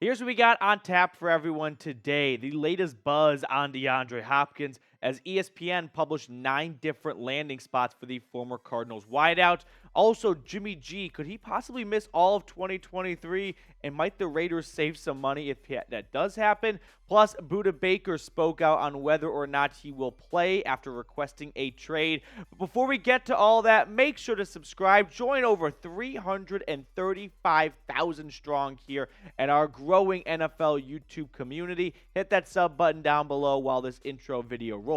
Here's what we got on tap for everyone today. The latest buzz on DeAndre Hopkins as ESPN published 9 different landing spots for the former Cardinals wideout. Also, Jimmy G, could he possibly miss all of 2023? And might the Raiders save some money if that does happen? Plus, Budda Baker spoke out on whether or not he will play after requesting a trade. But before we get to all that, make sure to subscribe. Join over 335,000 strong here at our growing NFL YouTube community. Hit that sub button down below while this intro video rolls.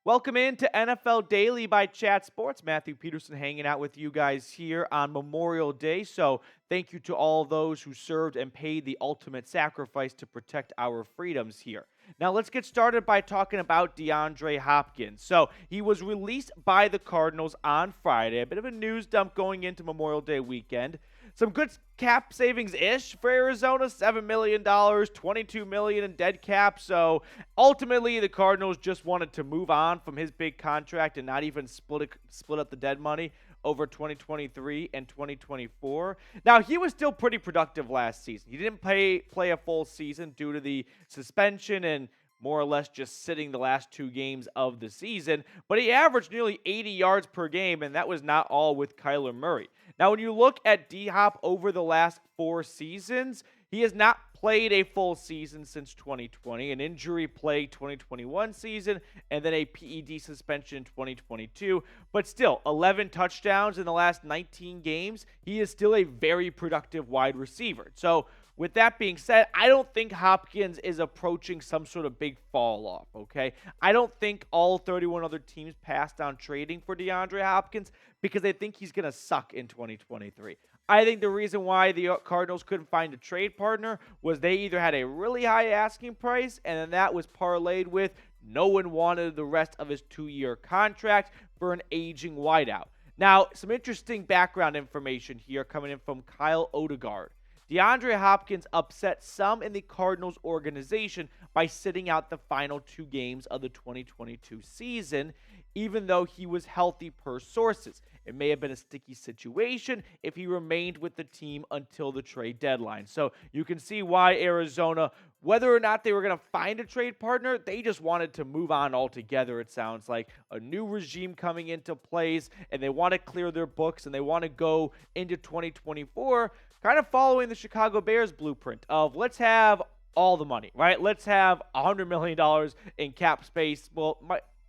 Welcome into NFL Daily by Chat Sports. Matthew Peterson hanging out with you guys here on Memorial Day. So thank you to all those who served and paid the ultimate sacrifice to protect our freedoms here. Now let's get started by talking about DeAndre Hopkins. So he was released by the Cardinals on Friday. A bit of a news dump going into Memorial Day weekend. Some good cap savings-ish for Arizona, $7 million, $22 million in dead cap. So ultimately, the Cardinals just wanted to move on from his big contract and not even split up the dead money over 2023 and 2024. Now, he was still pretty productive last season. He didn't play a full season due to the suspension and more or less just sitting the last 2 games of the season, but he averaged nearly 80 yards per game, and that was not all with Kyler Murray. Now, when you look at D-Hop over the last 4 seasons, he has not played a full season since 2020, an injury-plagued 2021 season, and then a PED suspension in 2022. But still, 11 touchdowns in the last 19 games. He is still a very productive wide receiver. So, with that being said, I don't think Hopkins is approaching some sort of big fall off, okay? I don't think all 31 other teams passed on trading for DeAndre Hopkins because they think he's going to suck in 2023. I think the reason why the Cardinals couldn't find a trade partner was they either had a really high asking price, and then that was parlayed with no one wanted the rest of his 2-year contract for an aging wideout. Now, some interesting background information here coming in from Kyle Odegaard. DeAndre Hopkins upset some in the Cardinals organization by sitting out the final 2 games of the 2022 season, even though he was healthy per sources. It may have been a sticky situation if he remained with the team until the trade deadline. So you can see why Arizona, whether or not they were going to find a trade partner, they just wanted to move on altogether, it sounds like. A new regime coming into place, and they want to clear their books, and they want to go into 2024 kind of following the Chicago Bears blueprint of let's have all the money, right? Let's have $100 million in cap space. Well,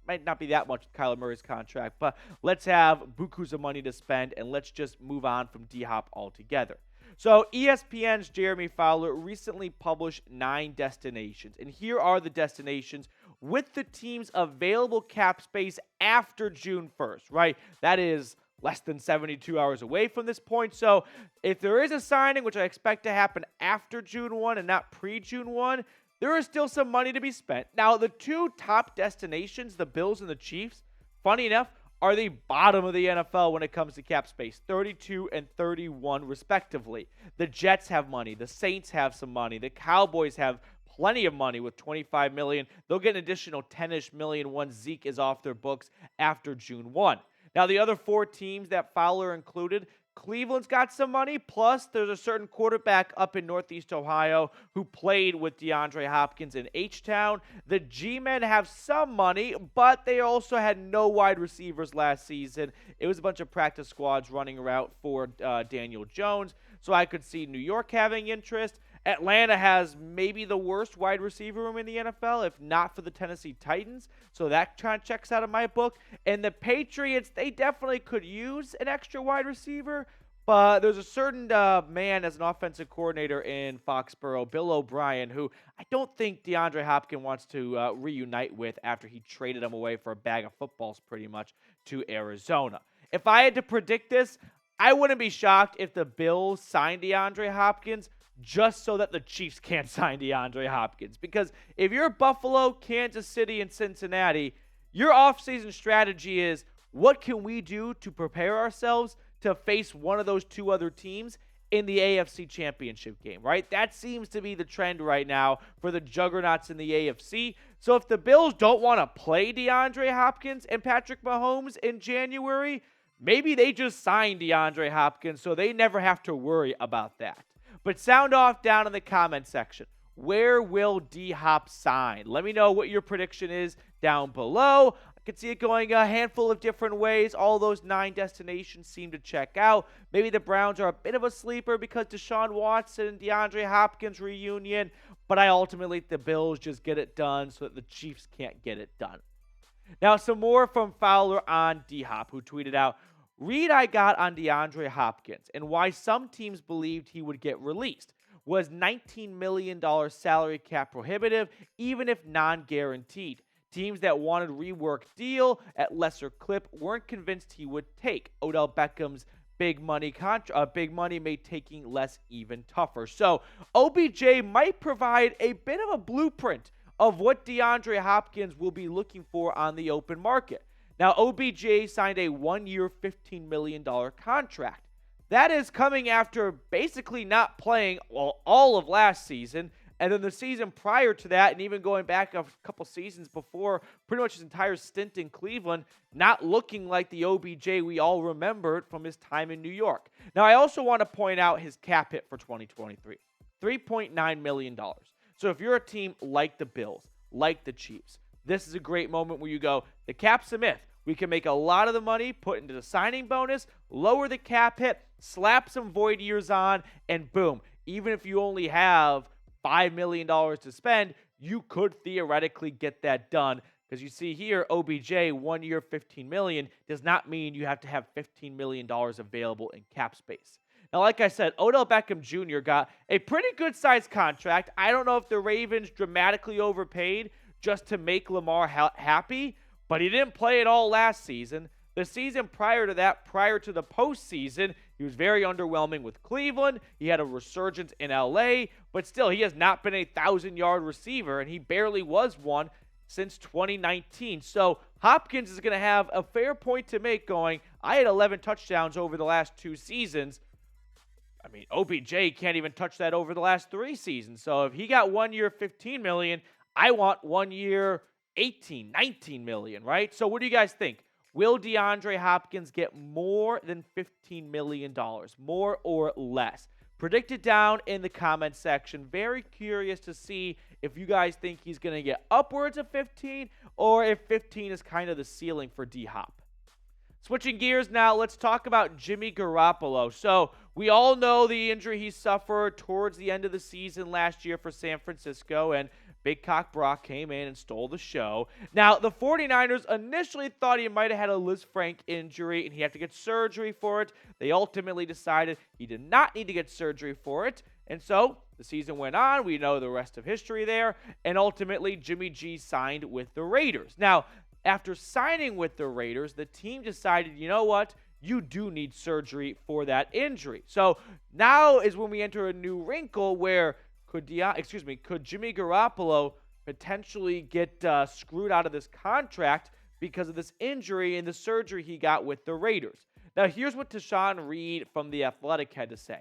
might not be that much with Kyler Murray's contract, but let's have bukus of money to spend, and let's just move on from D-Hop altogether. So ESPN's Jeremy Fowler recently published 9 destinations, and here are the destinations with the team's available cap space after June 1st, right? That is less than 72 hours away from this point. So if there is a signing, which I expect to happen after June 1 and not pre-June 1, there is still some money to be spent. Now, the 2 top destinations, the Bills and the Chiefs, funny enough, are the bottom of the NFL when it comes to cap space, 32 and 31 respectively. The Jets have money. The Saints have some money. The Cowboys have plenty of money with $25 million. They'll get an additional $10-ish million once Zeke is off their books after June 1. Now, the other 4 teams that Fowler included, Cleveland's got some money, plus there's a certain quarterback up in Northeast Ohio who played with DeAndre Hopkins in H-Town. The G-Men have some money, but they also had no wide receivers last season. It was a bunch of practice squads running around for Daniel Jones, so I could see New York having interest. Atlanta has maybe the worst wide receiver room in the NFL, if not for the Tennessee Titans. So that kind of checks out of my book. And the Patriots, they definitely could use an extra wide receiver. But there's a certain man as an offensive coordinator in Foxborough, Bill O'Brien, who I don't think DeAndre Hopkins wants to reunite with after he traded him away for a bag of footballs pretty much to Arizona. If I had to predict this, I wouldn't be shocked if the Bills signed DeAndre Hopkins just so that the Chiefs can't sign DeAndre Hopkins. Because if you're Buffalo, Kansas City, and Cincinnati, your offseason strategy is, what can we do to prepare ourselves to face one of those 2 other teams in the AFC Championship game, right? That seems to be the trend right now for the juggernauts in the AFC. So if the Bills don't want to play DeAndre Hopkins and Patrick Mahomes in January, maybe they just sign DeAndre Hopkins so they never have to worry about that. But sound off down in the comment section. Where will D-Hop sign? Let me know what your prediction is down below. I could see it going a handful of different ways. All those 9 destinations seem to check out. Maybe the Browns are a bit of a sleeper because Deshaun Watson and DeAndre Hopkins reunion. But I ultimately think the Bills just get it done so that the Chiefs can't get it done. Now, some more from Fowler on D-Hop, who tweeted out, "Read I got on DeAndre Hopkins and why some teams believed he would get released. Was $19 million salary cap prohibitive, even if non-guaranteed. Teams that wanted reworked deal at lesser clip weren't convinced he would take. Odell Beckham's big money made taking less even tougher." So OBJ might provide a bit of a blueprint of what DeAndre Hopkins will be looking for on the open market. Now, OBJ signed a 1-year, $15 million contract. That is coming after basically not playing all of last season, and then the season prior to that, and even going back a couple seasons before, pretty much his entire stint in Cleveland, not looking like the OBJ we all remembered from his time in New York. Now, I also want to point out his cap hit for 2023, $3.9 million. So if you're a team like the Bills, like the Chiefs, this is a great moment where you go, the cap's a myth. We can make a lot of the money, put into the signing bonus, lower the cap hit, slap some void years on, and boom. Even if you only have $5 million to spend, you could theoretically get that done. Because you see here, OBJ, 1 year, $15 million, does not mean you have to have $15 million available in cap space. Now, like I said, Odell Beckham Jr. got a pretty good-sized contract. I don't know if the Ravens dramatically overpaid just to make Lamar happy, but he didn't play at all last season. The season prior to that, prior to the postseason, he was very underwhelming with Cleveland. He had a resurgence in LA, but still, he has not been a 1,000-yard receiver, and he barely was one since 2019. So Hopkins is going to have a fair point to make going, I had 11 touchdowns over the last 2 seasons. I mean, OBJ can't even touch that over the last 3 seasons. So if he got 1 year, $15 million, I want 1 year, $19 million, right? So what do you guys think? Will DeAndre Hopkins get more than $15 million, more or less? Predict it down in the comment section. Very curious to see if you guys think he's going to get upwards of 15 or if 15 is kind of the ceiling for D-Hop. Switching gears now, let's talk about Jimmy Garoppolo. So we all know the injury he suffered towards the end of the season last year for San Francisco, and Big Cock Brock came in and stole the show. Now, the 49ers initially thought he might have had a Liz Frank injury and he had to get surgery for it. They ultimately decided he did not need to get surgery for it. And so the season went on. We know the rest of history there. And ultimately, Jimmy G signed with the Raiders. Now, after signing with the Raiders, the team decided, you know what? You do need surgery for that injury. So now is when we enter a new wrinkle where could Jimmy Garoppolo potentially get screwed out of this contract because of this injury and the surgery he got with the Raiders? Now, here's what Tashawn Reed from The Athletic had to say.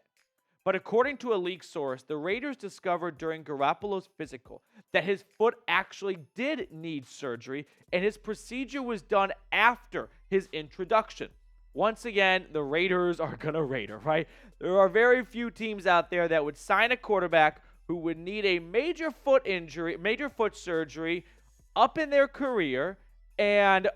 But according to a leak source, the Raiders discovered during Garoppolo's physical that his foot actually did need surgery, and his procedure was done after his introduction. Once again, the Raiders are going to Raider, right? There are very few teams out there that would sign a quarterback who would need a major foot surgery up in their career, and,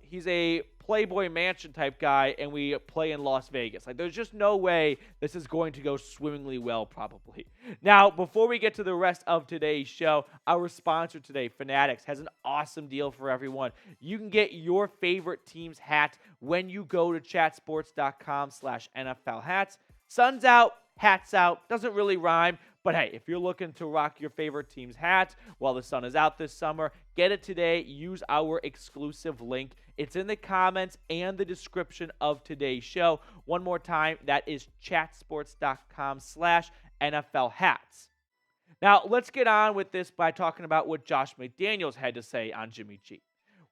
he's a Playboy Mansion type guy, and we play in Las Vegas. Like, there's just no way this is going to go swimmingly well, probably. Now, before we get to the rest of today's show, our sponsor today, Fanatics, has an awesome deal for everyone. You can get your favorite team's hat when you go to chatsports.com/NFL hats. Sun's out, hats out. Doesn't really rhyme. But hey, if you're looking to rock your favorite team's hat while the sun is out this summer, get it today. Use our exclusive link. It's in the comments and the description of today's show. One more time, that is chatsports.com/NFL hats. Now, let's get on with this by talking about what Josh McDaniels had to say on Jimmy G.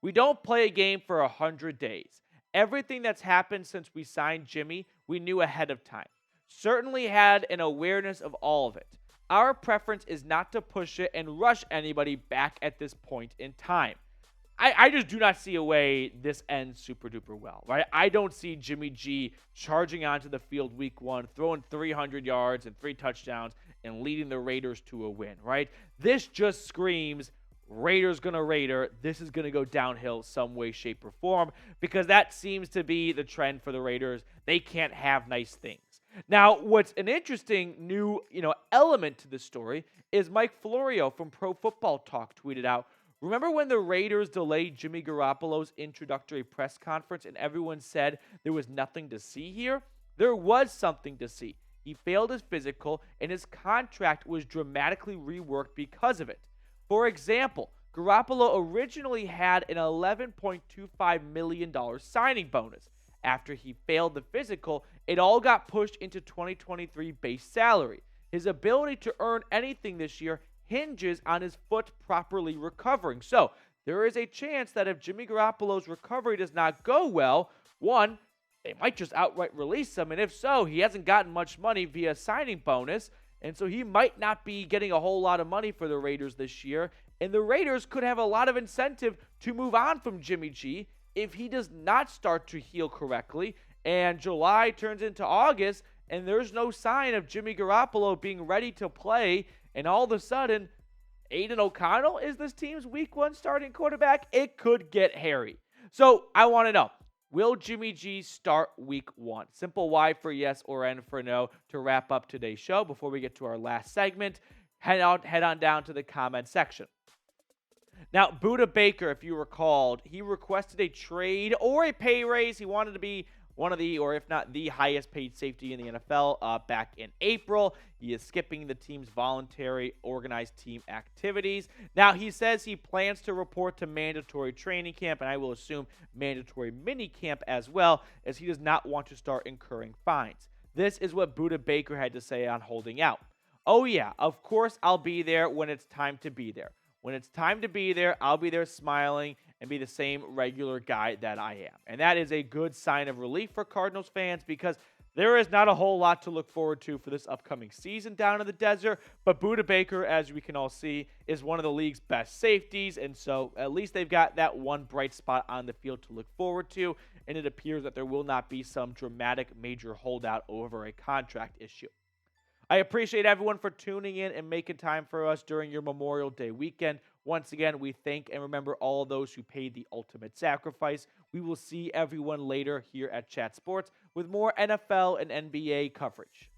We don't play a game for 100 days. Everything that's happened since we signed Jimmy, we knew ahead of time. Certainly had an awareness of all of it. Our preference is not to push it and rush anybody back at this point in time. I just do not see a way this ends super duper well, right? I don't see Jimmy G charging onto the field week 1, throwing 300 yards and 3 touchdowns and leading the Raiders to a win, right? This just screams Raiders gonna Raider. This is gonna go downhill some way, shape, or form, because that seems to be the trend for the Raiders. They can't have nice things. Now, what's an interesting new, element to this story is Mike Florio from Pro Football Talk tweeted out, "Remember when the Raiders delayed Jimmy Garoppolo's introductory press conference and everyone said there was nothing to see here? There was something to see. He failed his physical and his contract was dramatically reworked because of it. For example, Garoppolo originally had an $11.25 million signing bonus. After he failed the physical, it all got pushed into 2023 base salary. His ability to earn anything this year hinges on his foot properly recovering. So there is a chance that if Jimmy Garoppolo's recovery does not go well, one, they might just outright release him. And if so, he hasn't gotten much money via signing bonus. And so he might not be getting a whole lot of money for the Raiders this year. And the Raiders could have a lot of incentive to move on from Jimmy G if he does not start to heal correctly. And July turns into August, and there's no sign of Jimmy Garoppolo being ready to play. And all of a sudden, Aiden O'Connell is this team's week 1 starting quarterback. It could get hairy. So I want to know, will Jimmy G start week 1? Simple Y for yes or N for no to wrap up today's show. Before we get to our last segment, head on down to the comment section. Now, Budda Baker, if you recalled, he requested a trade or a pay raise. He wanted to be one of the, or if not the highest paid safety in the NFL back in April. He is skipping the team's voluntary organized team activities. Now, he says he plans to report to mandatory training camp, and I will assume mandatory mini camp as well, as he does not want to start incurring fines. This is what Budda Baker had to say on holding out. "Oh yeah, of course I'll be there when it's time to be there. When it's time to be there, I'll be there smiling and be the same regular guy that I am." And that is a good sign of relief for Cardinals fans, because there is not a whole lot to look forward to for this upcoming season down in the desert. But Budda Baker, as we can all see, is one of the league's best safeties. And so at least they've got that one bright spot on the field to look forward to. And it appears that there will not be some dramatic major holdout over a contract issue. I appreciate everyone for tuning in and making time for us during your Memorial Day weekend. Once again, we thank and remember all of those who paid the ultimate sacrifice. We will see everyone later here at Chat Sports with more NFL and NBA coverage.